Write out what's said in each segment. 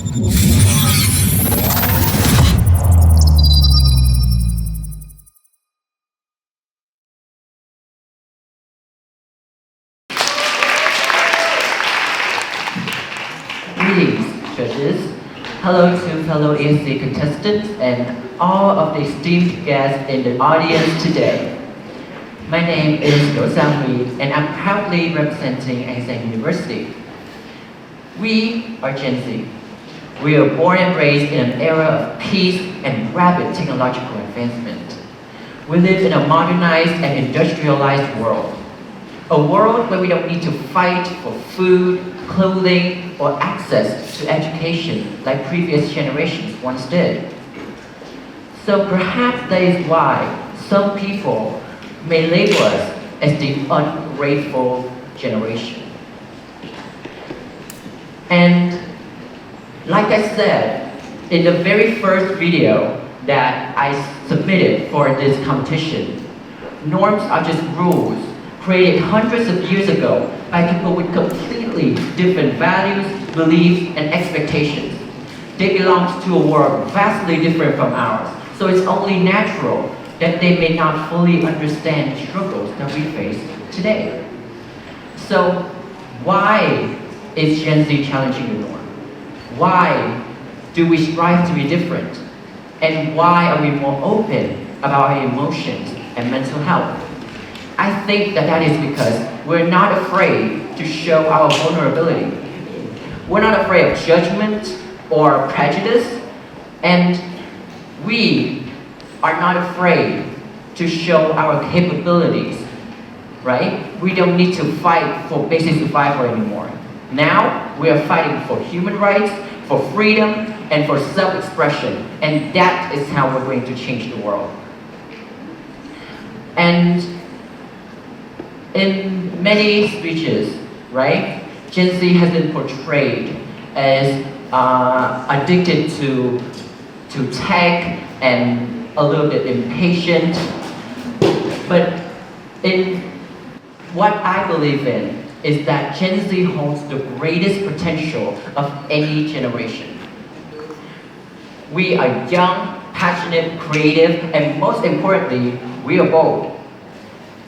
Greetings, judges. Hello to fellow ESC contestants and all of the esteemed guests in the audience today. My name is An and I'm proudly representing An Giang University. We are Gen Z. We are born and raised in an era of peace and rapid technological advancement. We live in a modernized and industrialized world. A world where we don't need to fight for food, clothing, or access to education like previous generations once did. So perhaps that is why some people may label us as the ungrateful generation. And like I said, in the very first video that I submitted for this competition, norms are just rules created hundreds of years ago by people with completely different values, beliefs, and expectations. They belong to a world vastly different from ours, so it's only natural that they may not fully understand the struggles that we face today. So why is Gen Z challenging the norm? Why do we strive to be different? And why are we more open about our emotions and mental health? I think that is because we're not afraid to show our vulnerability. We're not afraid of judgment or prejudice, and we are not afraid to show our capabilities, right? We don't need to fight for basic survival anymore. Now, we are fighting for human rights, for freedom, and for self-expression, and that is how we're going to change the world. And in many speeches, right, Gen Z has been portrayed as addicted to tech and a little bit impatient. But in what I believe in is that Gen Z holds the greatest potential of any generation. We are young, passionate, creative, and most importantly, we are bold.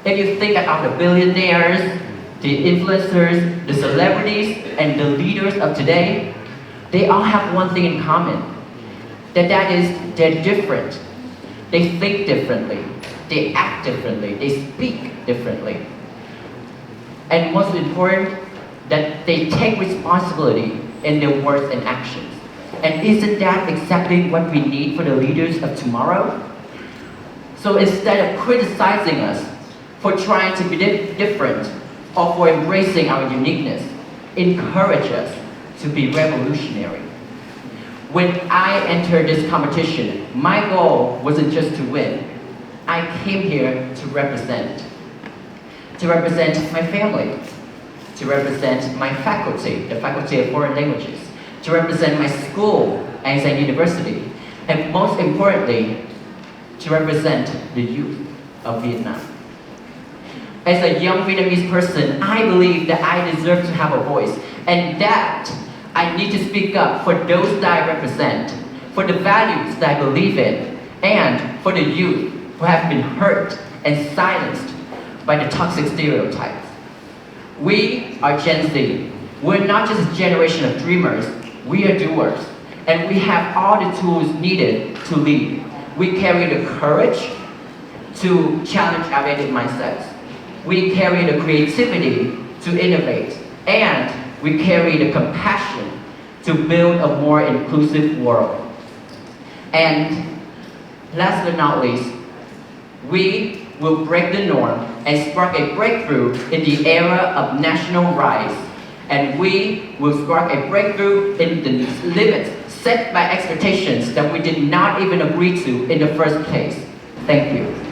If you think about the billionaires, the influencers, the celebrities, and the leaders of today, they all have one thing in common. That is, they're different. They think differently. They act differently. They speak differently. And most important, that they take responsibility in their words and actions. And isn't that exactly what we need for the leaders of tomorrow? So instead of criticizing us for trying to be different or for embracing our uniqueness, encourage us to be revolutionary. When I entered this competition, my goal wasn't just to win. I came here to represent my family, to represent my faculty, the Faculty of Foreign Languages, to represent my school, An Giang University, and most importantly, to represent the youth of Vietnam. As a young Vietnamese person, I believe that I deserve to have a voice, and that I need to speak up for those that I represent, for the values that I believe in, and for the youth who have been hurt and silenced by the toxic stereotypes. We are Gen Z. We're not just a generation of dreamers, we are doers. And we have all the tools needed to lead. We carry the courage to challenge outdated mindsets. We carry the creativity to innovate. And we carry the compassion to build a more inclusive world. And last but not least, we will break the norm and spark a breakthrough in the era of national rise. And we will spark a breakthrough in the limits set by expectations that we did not even agree to in the first place. Thank you.